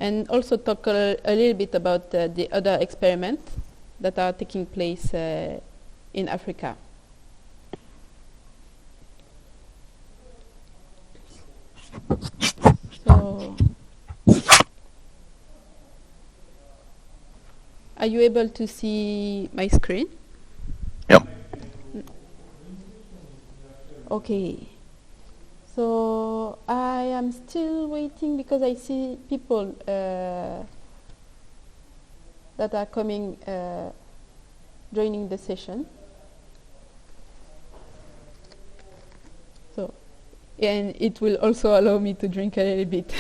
and also talk a little bit about the other experiments that are taking place in Africa. So, are you able to see my screen? Yep. Okay. So I am still waiting because I see people that are coming, joining the session. So, and it will also allow me to drink a little bit.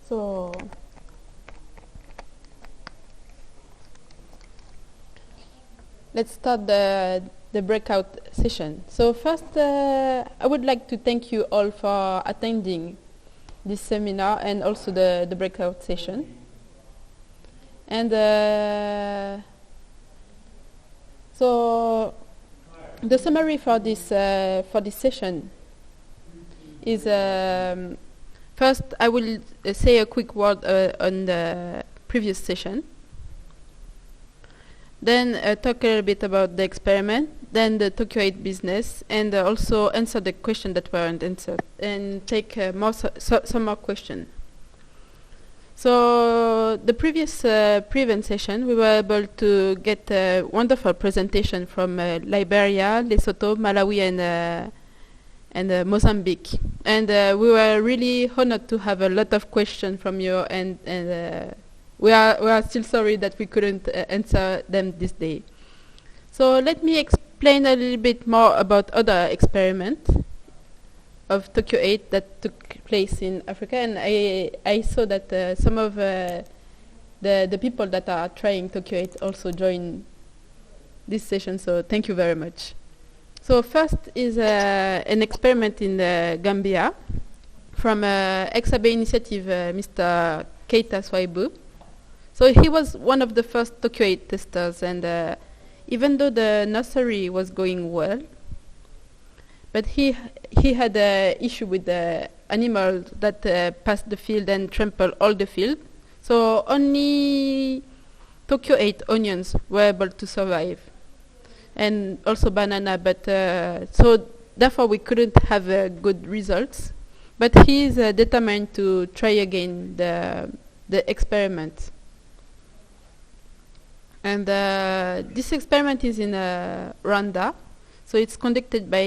So, let's start the breakout session. So first, I would like to thank you all for attending this seminar and also the breakout session. And so the summary for this session is first I will say a quick word on the previous session. Then talk a little bit about the experiment, then the TOKYO8 business, and also answer the question that weren't answered, and take some more questions. So the previous pre-event session, we were able to get a wonderful presentation from Liberia, Lesotho, Malawi, and Mozambique. And we were really honored to have a lot of questions from you, and we are still sorry that we couldn't answer them this day. So let me explain a little bit more about other experiments of TOKYO8 that took place in Africa, and I saw that some of the people that are trying TOKYO8 also join this session, so thank you very much. So first is an experiment in Gambia from Exabe Initiative, Mr. Keita Swaibu. So he was one of the first TOKYO8 testers, and even though the nursery was going well, but he had an issue with the animals that passed the field and trampled all the field. So only TOKYO8 onions were able to survive, and also banana. But so therefore we couldn't have good results. But he is determined to try again the experiment. And this experiment is in Rwanda. So it's conducted by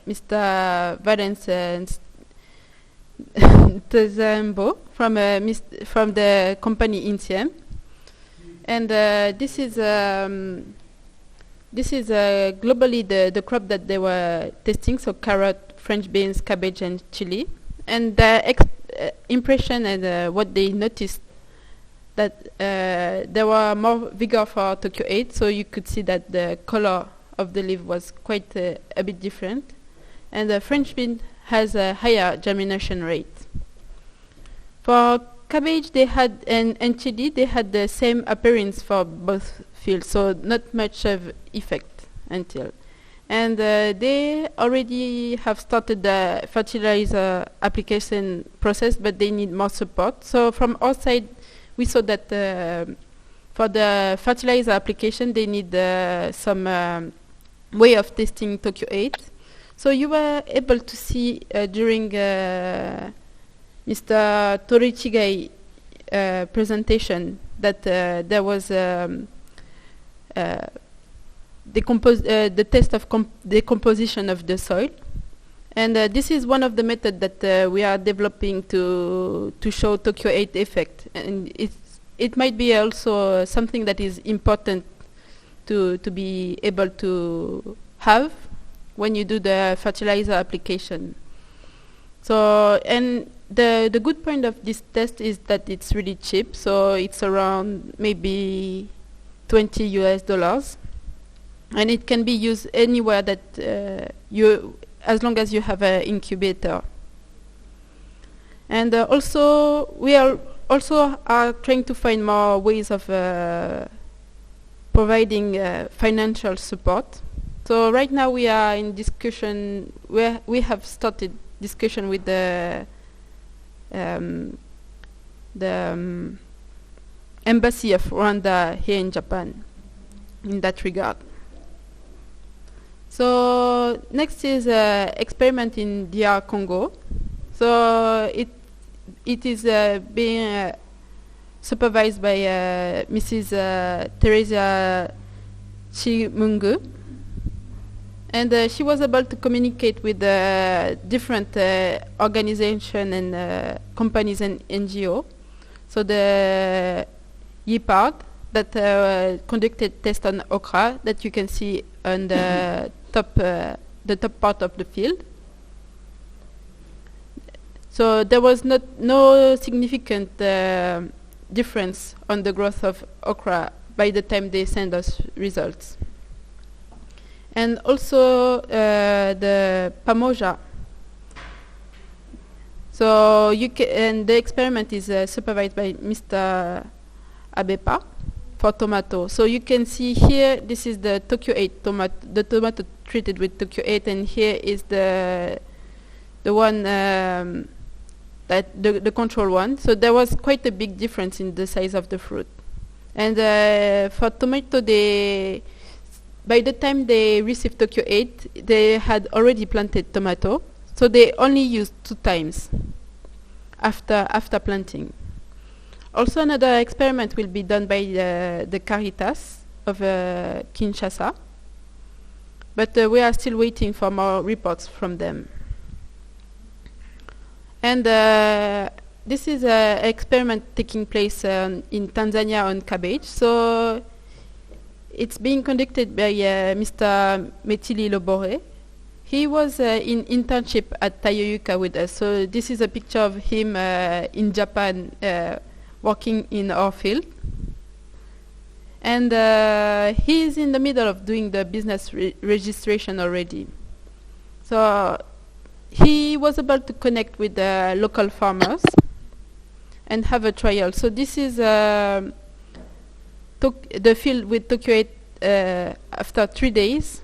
Mr. Valence Tezembo from the company INSIEM. And this is globally the crop that they were testing, so carrot, French beans, cabbage, and chili. And the impression and what they noticed that there were more vigor for TOKYO8, so you could see that the color of the leaf was quite a bit different, and the French bean has a higher germination rate. For cabbage, they had and chili, they had the same appearance for both fields, so not much of effect until. And they already have started the fertilizer application process, but they need more support. So from our side, we saw that for the fertilizer application, they need some way of testing TOKYO8. So you were able to see during Mr. Torichigai presentation that there was the test of decomposition of the soil. And this is one of the methods that we are developing to show TOKYO8 effect. And it might be also something that is important to be able to have when you do the fertilizer application. So, and the good point of this test is that it's really cheap. So it's around maybe $20 US, and it can be used anywhere that as long as you have an incubator. And also we are trying to find more ways of providing financial support. So right now we are in discussion. We have started discussion with the embassy of Rwanda here in Japan in that regard. So next is experiment in DR Congo. So it is being supervised by Mrs. Teresa Chimungu, and she was able to communicate with different organizations and companies and NGO. So the YIPARD that conducted tests on okra that you can see on the top part of the field. So there was no significant difference on the growth of okra by the time they send us results. And also the Pamoja. So and the experiment is supervised by Mr. Abepa for tomato. So you can see here, this is the TOKYO8 tomato, the tomato treated with TOKYO8, and here is the one that the control one. So there was quite a big difference in the size of the fruit. And for tomato, by the time they received TOKYO8, they had already planted tomato. So they only used 2 times after planting. Also, another experiment will be done by the Caritas of Kinshasa, but we are still waiting for more reports from them. And this is an experiment taking place in Tanzania on cabbage. So it's being conducted by Mr. Metili Lobore. He was in internship at Tayoyuka with us. So this is a picture of him in Japan working in our field. And he is in the middle of doing the business registration already. So he was able to connect with the local farmers and have a trial. So this is the field with TOKYO8 after 3 days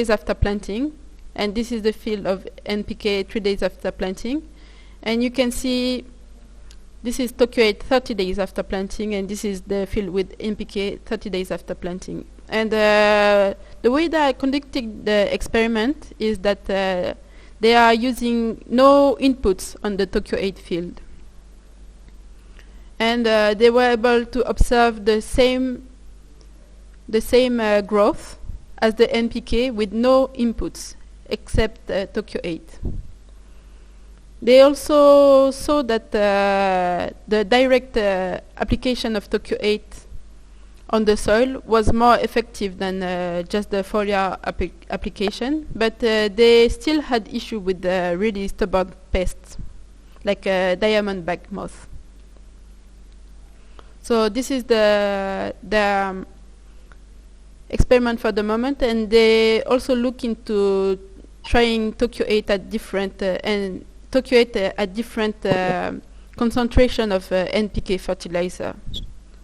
after planting. And this is the field of NPK 3 days after planting. And you can see this is TOKYO8 30 days after planting, and this is the field with NPK 30 days after planting. And the way that I conducted the experiment is that they are using no inputs on the TOKYO8 field. And they were able to observe the same growth as the NPK with no inputs except TOKYO8. They also saw that the direct application of TOKYO8 on the soil was more effective than just the foliar application, but they still had issue with the really stubborn pests, like diamondback moth. So this is the experiment for the moment, and they also look into trying TOKYO8 at different concentration of NPK fertilizer.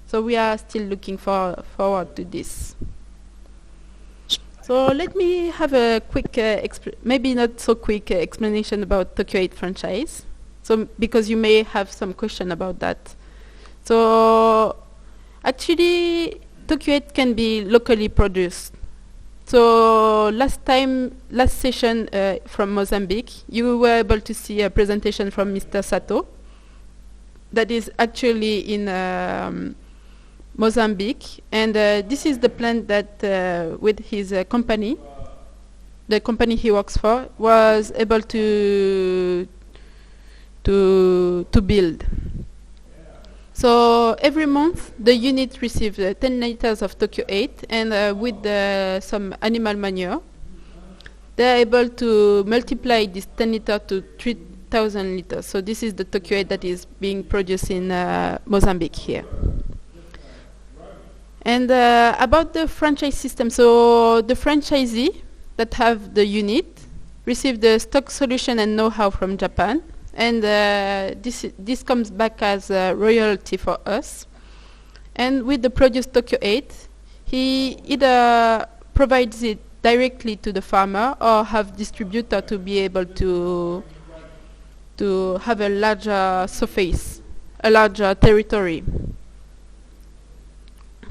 So we are still looking forward to this. So let me have a quick, maybe not so quick explanation about TOKYO8 franchise. So because you may have some question about that. So actually, TOKYO8 can be locally produced. So last session from Mozambique, you were able to see a presentation from Mr. Sato that is actually in Mozambique, and this is the plant that with his company, the company he works for, was able to build. So every month the unit receives 10 liters of TOKYO8, and with some animal manure, they are able to multiply this 10 liters to 3,000 liters. So this is the TOKYO8 that is being produced in Mozambique here. And about the franchise system, so the franchisee that have the unit receive the stock solution and know-how from Japan. And this comes back as a royalty for us. And with the produced TOKYO8, he either provides it directly to the farmer or have distributor to be able to have a larger surface, a larger territory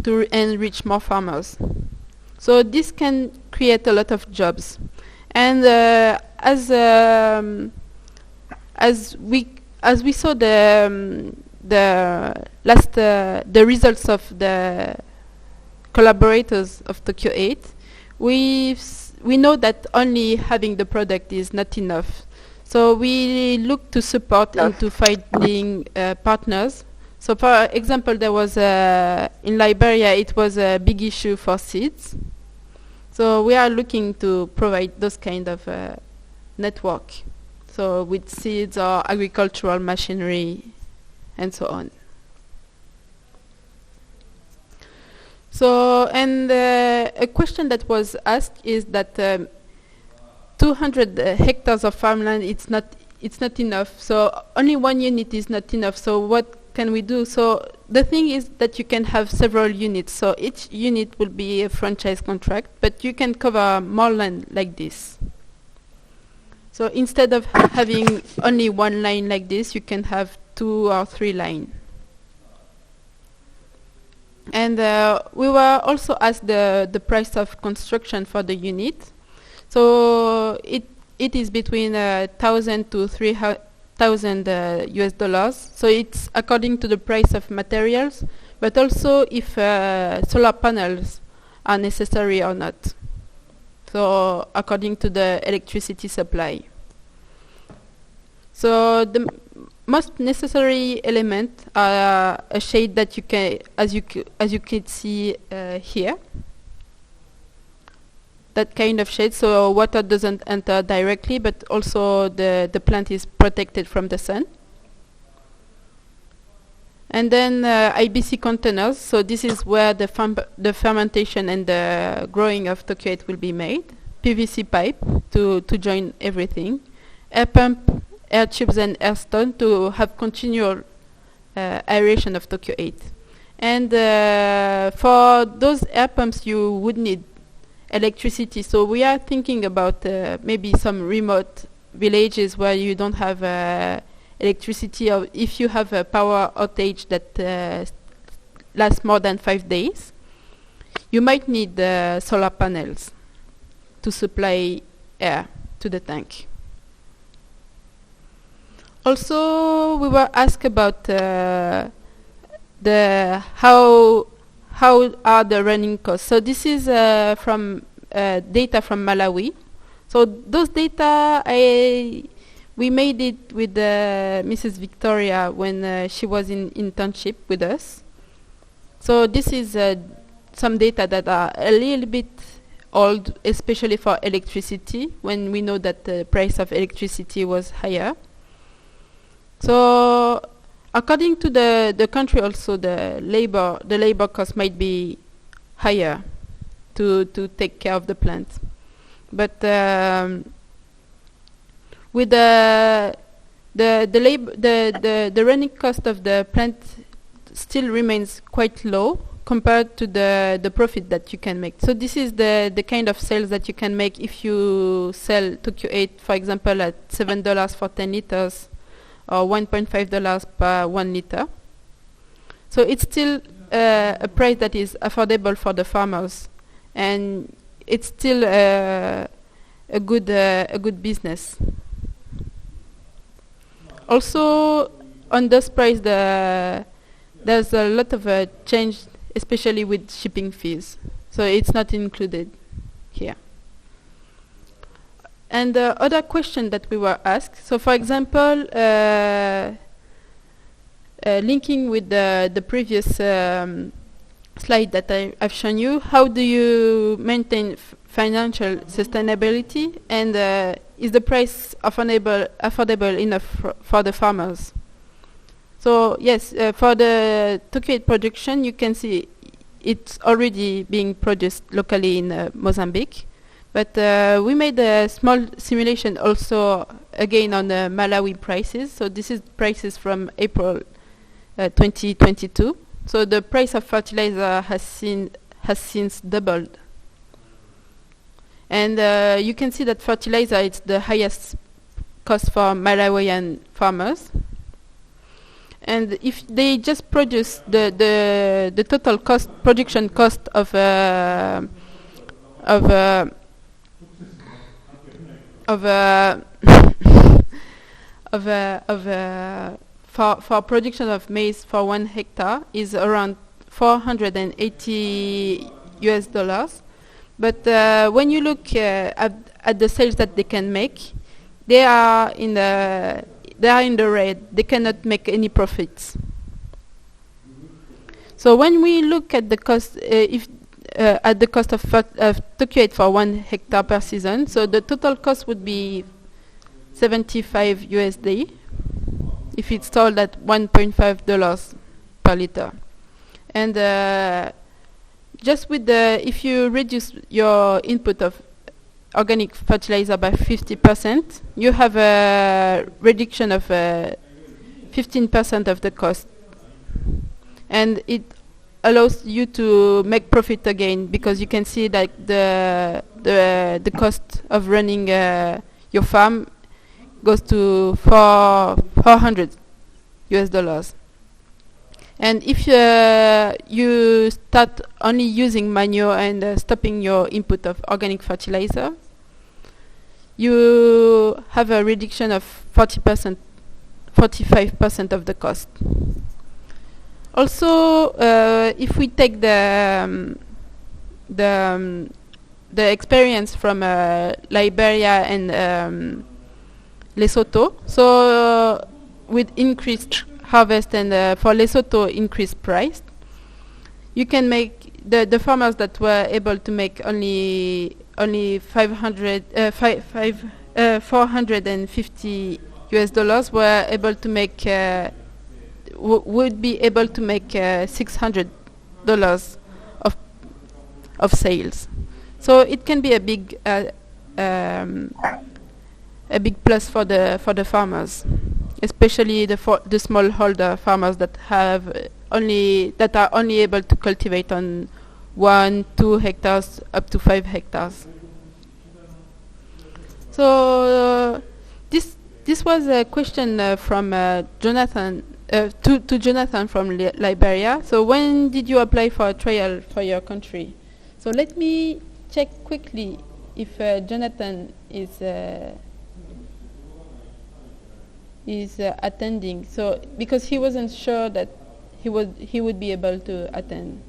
to enrich more farmers. So this can create a lot of jobs, and as we saw the results of the collaborators of TOKYO8, we know that only having the product is not enough. So we look to support and to finding partners. So for example, there was in Liberia, it was a big issue for seeds. So we are looking to provide those kind of network. So with seeds or agricultural machinery and so on. So, and a question that was asked is that 200 hectares of farmland, it's not enough. So only one unit is not enough. So what can we do? So the thing is that you can have several units. So each unit will be a franchise contract, but you can cover more land like this. So instead of having only one line like this, you can have 2 or 3 lines. And we were also asked the price of construction for the unit. So it is between 1,000 to 3,000 US dollars. So it's according to the price of materials, but also if solar panels are necessary or not. So according to the electricity supply. So the most necessary element are a shade that you can, as you can see here. That kind of shade, so water doesn't enter directly, but also the plant is protected from the sun. And then IBC containers, so this is where the fermentation and the growing of TOKYO8 will be made. PVC pipe to join everything. Air pump, air tubes and air stone to have continual aeration of TOKYO8. And for those air pumps you would need electricity. So we are thinking about maybe some remote villages where you don't have electricity, or if you have a power outage that lasts more than 5 days, you might need solar panels to supply air to the tank. Also, we were asked about how are the running costs. So this is from data from Malawi. So those data we made it with Mrs. Victoria when she was in internship with us. So this is some data that are a little bit old, especially for electricity, when we know that the price of electricity was higher. So according to the country also, the labor cost might be higher to take care of the plant. But with the running cost of the plant still remains quite low compared to the profit that you can make. So this is the kind of sales that you can make if you sell TOKYO8, for example, at $7 for 10 liters or $1.5 per 1 liter. So it's still a price that is affordable for the farmers, and it's still a good business. Also, on this price, there's a lot of change, especially with shipping fees. So it's not included here. And the other question that we were asked, so for example, linking with the previous slide that I've shown you, how do you maintain financial sustainability, and is the price affordable enough for the farmers? So yes, for the TOKYO8 production, you can see it's already being produced locally in Mozambique. But we made a small simulation also, again, on the Malawi prices. So this is prices from April 2022. So the price of fertilizer has since doubled. And you can see that fertilizer is the highest cost for Malawian farmers. And if they just produce the total cost, production cost of for production of maize for 1 hectare is around $480. But when you look at the sales that they can make, they are in the red. They cannot make any profits. So when we look at the cost, at the cost of TOKYO8 for 1 hectare per season, so the total cost would be $75 if it's sold at $1.5 per liter. And just with if you reduce your input of organic fertilizer by 50%, you have a reduction of 15% of the cost. And it allows you to make profit again, because you can see that the cost of running your farm goes to $400. And if you start only using manure and stopping your input of organic fertilizer, you have a reduction of 40%, 45% of the cost. Also, if we take the experience from Liberia and Lesotho, so with increased harvest and for Lesotho increased price, you can make the farmers that were able to make only $450 were able to make would be able to make $600 of sales. So it can be a big plus for the farmers, especially the smallholder farmers that are only able to cultivate on 1-2 hectares up to 5 hectares. So this was a question from Jonathan to Jonathan from Liberia. So when did you apply for a trial for your country? So let me check quickly if Jonathan is attending. So because he wasn't sure that he would be able to attend.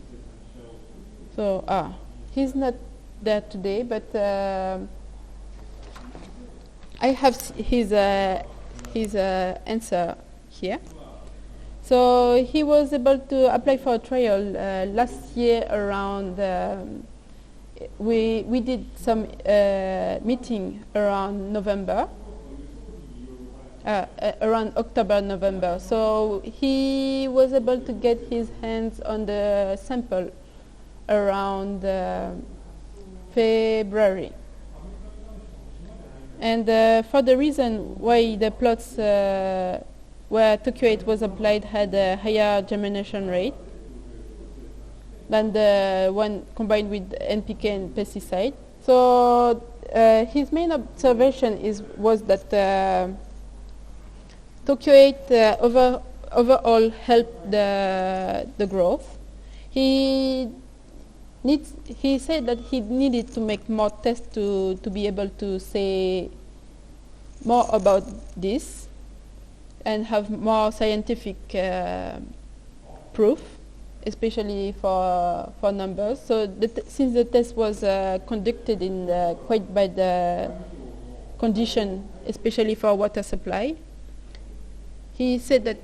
So he's not there today, but I have his answer here. So he was able to apply for a trial last year around. We did some meeting around November. Around October, November. So he was able to get his hands on the sample around February. And for the reason why the plots where TOKYO8 was applied had a higher germination rate than the one combined with NPK and pesticide. So his main observation was that TOKYO8 overall helped the growth. He said that he needed to make more tests to be able to say more about this and have more scientific proof, especially for numbers. So since the test was conducted in quite bad condition, especially for water supply, he said that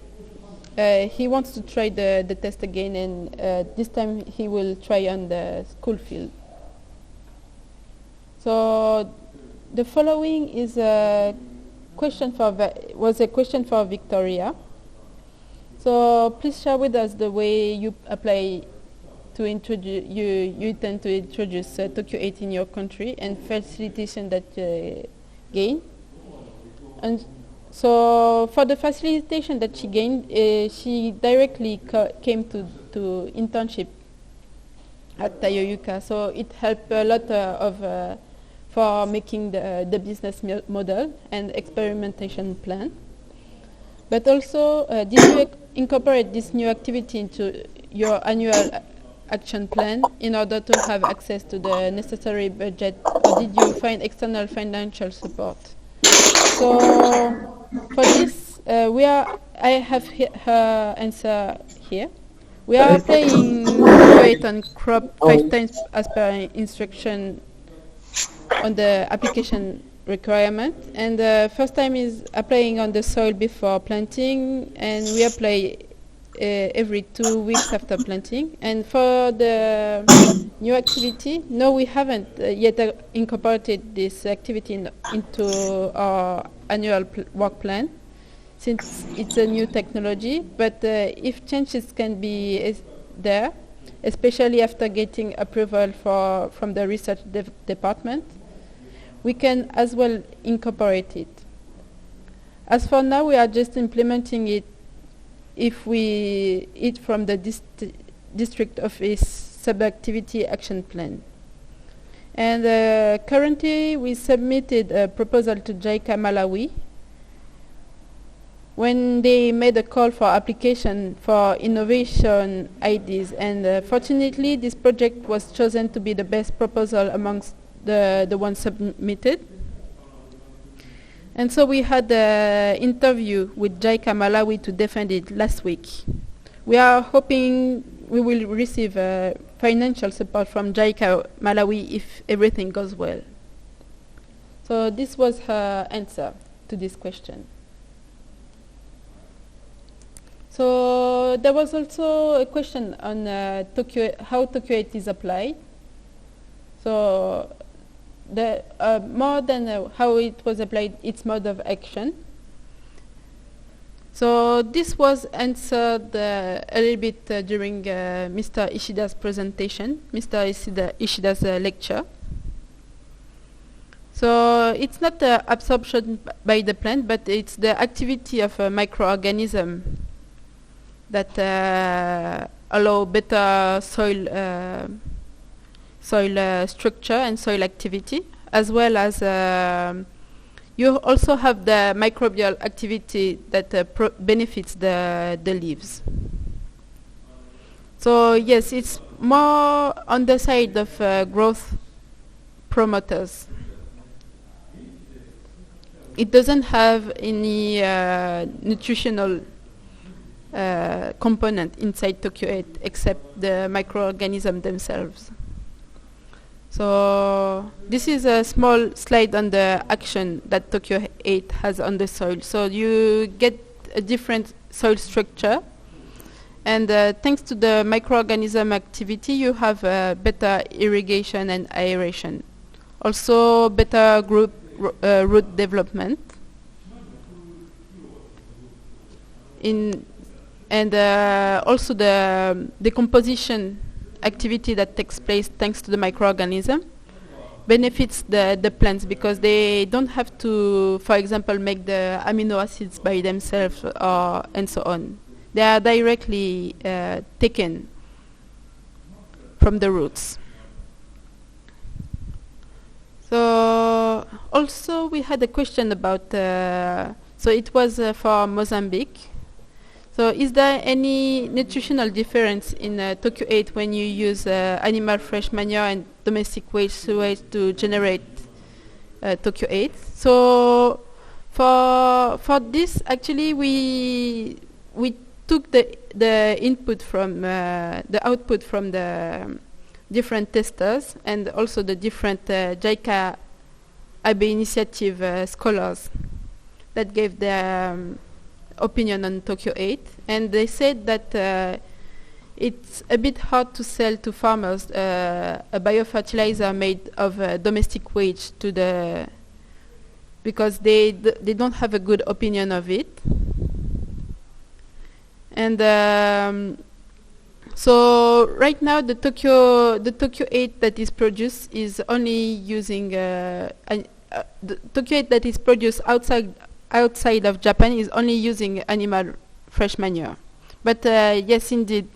he wants to try the test again, and this time he will try on the school field. So the following is a question for Victoria. So please share with us the way you apply to introduce you intend to introduce TOKYO8 in your country and facilitation that gain. And so for the facilitation that she gained, she directly came to internship at Toyota. So it helped a lot for making the business model and experimentation plan. But also, did you incorporate this new activity into your annual action plan in order to have access to the necessary budget, or did you find external financial support? So for this, I have her answer here. We are applying TOKYO8 on crop 5 times as per instruction on the application requirement, and the first time is applying on the soil before planting, and we apply every 2 weeks after planting. And for the new activity, no, we haven't yet incorporated this activity into our annual work plan, since it's a new technology. But if changes can be there, especially after getting approval from the research department, we can as well incorporate it. As for now, we are just implementing it from the district office sub-activity action plan. And currently we submitted a proposal to JICA Malawi when they made a call for application for innovation ideas, and fortunately this project was chosen to be the best proposal amongst the ones submitted. And so we had an interview with JICA Malawi to defend it last week. We are hoping we will receive financial support from JICA Malawi if everything goes well. So this was her answer to this question. So there was also a question on how TOKYO8 is applied. So more than how it was applied, its mode of action. So this was answered a little bit during Mr. Ishida's presentation, Mr. Ishida's lecture. So it's not the absorption by the plant, but it's the activity of a microorganism that allow better soil structure and soil activity, as well as you also have the microbial activity that benefits the leaves. So yes, it's more on the side of growth promoters. It doesn't have any nutritional component inside TOKYO8 except the microorganisms themselves. So this is a small slide on the action that TOKYO8 has on the soil. So you get a different soil structure, and thanks to the microorganism activity, you have better irrigation and aeration. Also better root development. And also the decomposition activity that takes place thanks to the microorganism benefits the plants, because they don't have to, for example, make the amino acids by themselves and so on. They are directly taken from the roots. So also we had a question about, so it was for Mozambique. So is there any nutritional difference in TOKYO8 when you use animal fresh manure and domestic waste sewage to generate TOKYO8? So for this, actually we took the input from the output from the different testers, and also the different JICA AB initiative scholars that gave their opinion on TOKYO8, and they said that it's a bit hard to sell to farmers a biofertilizer made of domestic waste because they don't have a good opinion of it. And so right now the TOKYO8 that is produced is only using the TOKYO8 that is produced outside of Japan is only using animal fresh manure. But yes, indeed,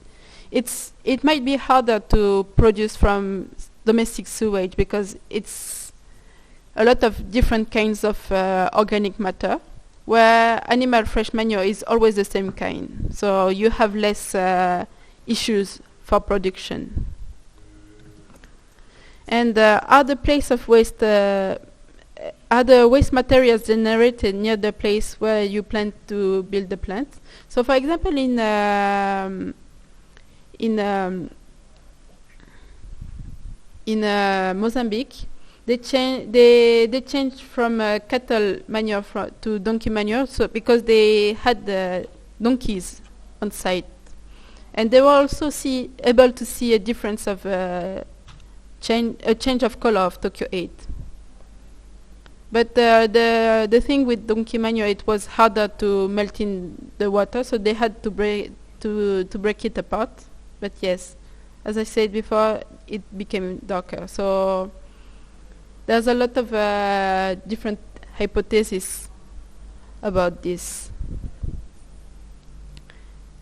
it might be harder to produce from domestic sewage because it's a lot of different kinds of organic matter, where animal fresh manure is always the same kind. So you have less issues for production. And other place of waste, other waste materials generated near the place where you plan to build the plant. So, for example, in Mozambique, they changed from cattle manure to donkey manure, so because they had donkeys on site, and they were also able to see a difference of change of color of TOKYO8. But the thing with donkey manure, it was harder to melt in the water, so they had to break it apart. But yes, as I said before, it became darker. So there's a lot of different hypotheses about this.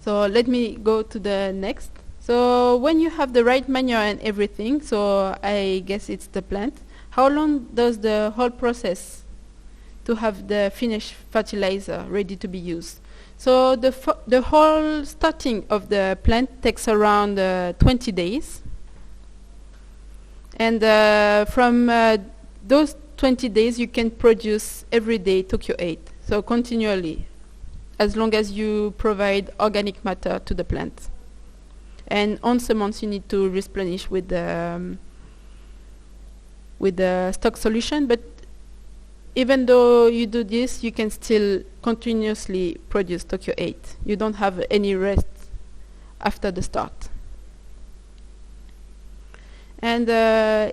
So let me go to the next. So when you have the right manure and everything, so I guess it's the plant, how long does the whole process to have the finished fertilizer ready to be used? So the whole starting of the plant takes around 20 days. And from those 20 days, you can produce every day TOKYO8, so continually, as long as you provide organic matter to the plant. And once a month, you need to replenish with the stock solution. But even though you do this, you can still continuously produce TOKYO8. You don't have any rest after the start. And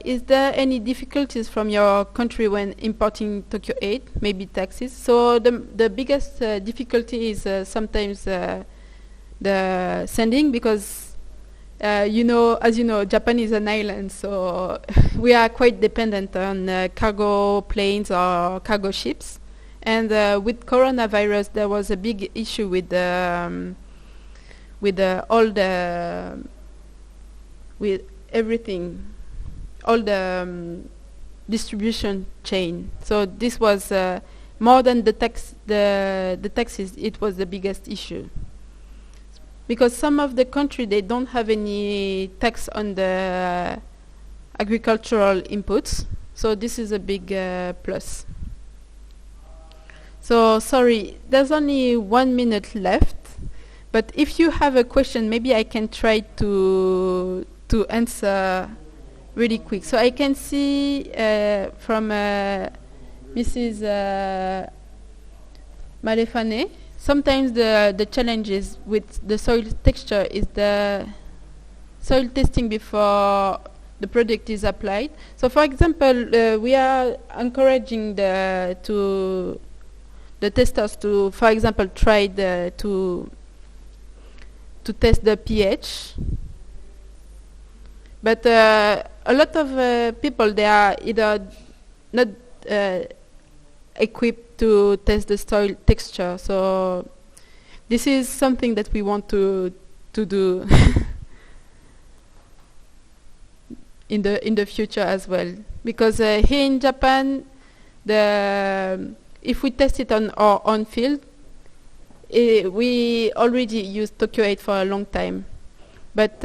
is there any difficulties from your country when importing TOKYO8? Maybe taxes. So the biggest difficulty is sometimes the sending, because as you know, Japan is an island, so we are quite dependent on cargo planes or cargo ships. And with coronavirus, there was a big issue with everything, all the distribution chain. So this was more than the taxes. It was the biggest issue, because some of the country, they don't have any tax on the agricultural inputs. So this is a big plus. So sorry, there's only 1 minute left, but if you have a question, maybe I can try to answer really quick. So I can see from Mrs. Malefane, sometimes the challenges with the soil texture is the soil testing before the product is applied. So for example, we are encouraging the testers to, for example, try to test the pH. But a lot of people, they are either not equipped to test the soil texture. So this is something that we want to do in the future as well. Because here in Japan, if we test it on our own field, we already used TOKYO8 for a long time. But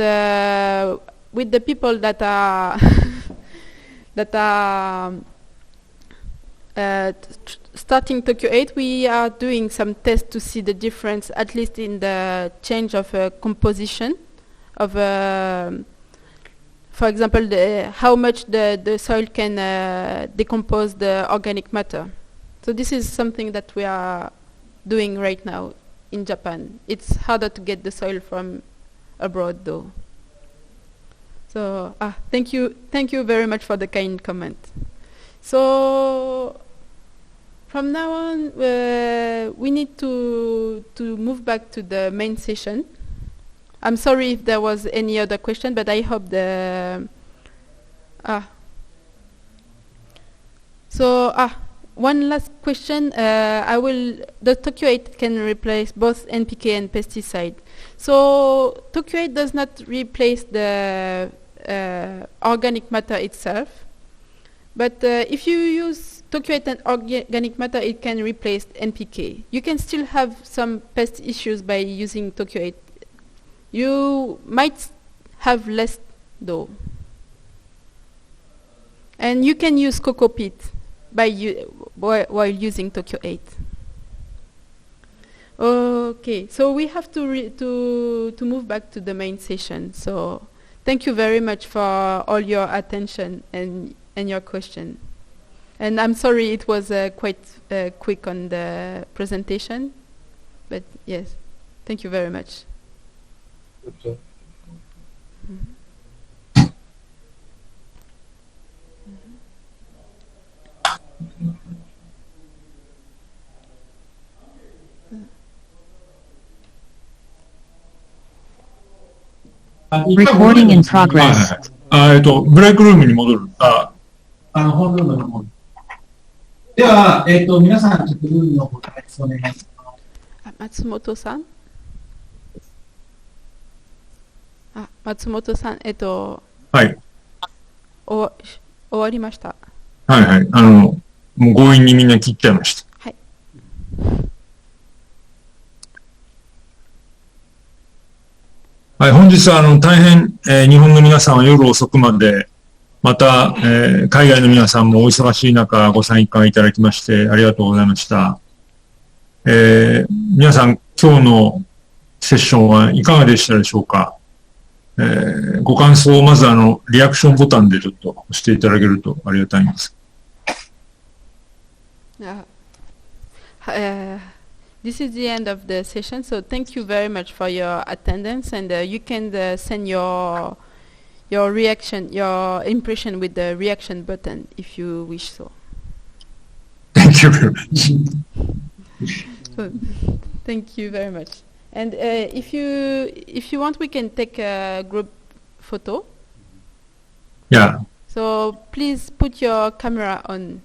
with the people that are starting TOKYO8, we are doing some tests to see the difference, at least in the change of composition of, for example, how much the soil can decompose the organic matter. So this is something that we are doing right now in Japan. It's harder to get the soil from abroad, though. So thank you very much for the kind comment. So from now on, we need to move back to the main session. I'm sorry if there was any other question, but I hope one last question. The TOKYO8 can replace both NPK and pesticide. So TOKYO8 does not replace the organic matter itself, but if you use TOKYO8 and organic matter, it can replace NPK. You can still have some pest issues by using TOKYO8. You might have less though. And you can use cocoa peat while using TOKYO8. Okay, so we have to move back to the main session. So thank you very much for all your attention and your question. And I'm sorry it was quite quick on the presentation, but yes, thank you very much. Okay. Recording in progress. ブレイクルームに戻る。本ルームの方に。では、皆さん、ちょっとルームの方からお願いします。松本さん。松本さん、はい。終わりました。はいはい。もう強引にみんな切っちゃいました。はい。はい、本日は大変、日本の皆さんは夜遅くまで、また、海外の皆さんもお忙しい中ご参加いただきましてありがとうございました。皆さん今日のセッションはいかがでしたでしょうか。ご感想をまずリアクションボタンでちょっと押していただけるとありがたいんです。This is the end of the session, so thank you very much for your attendance, and you can send your reaction, your impression with the reaction button if you wish so. Thank you very much. So, thank you very much. And if you want, we can take a group photo. Yeah. So please put your camera on.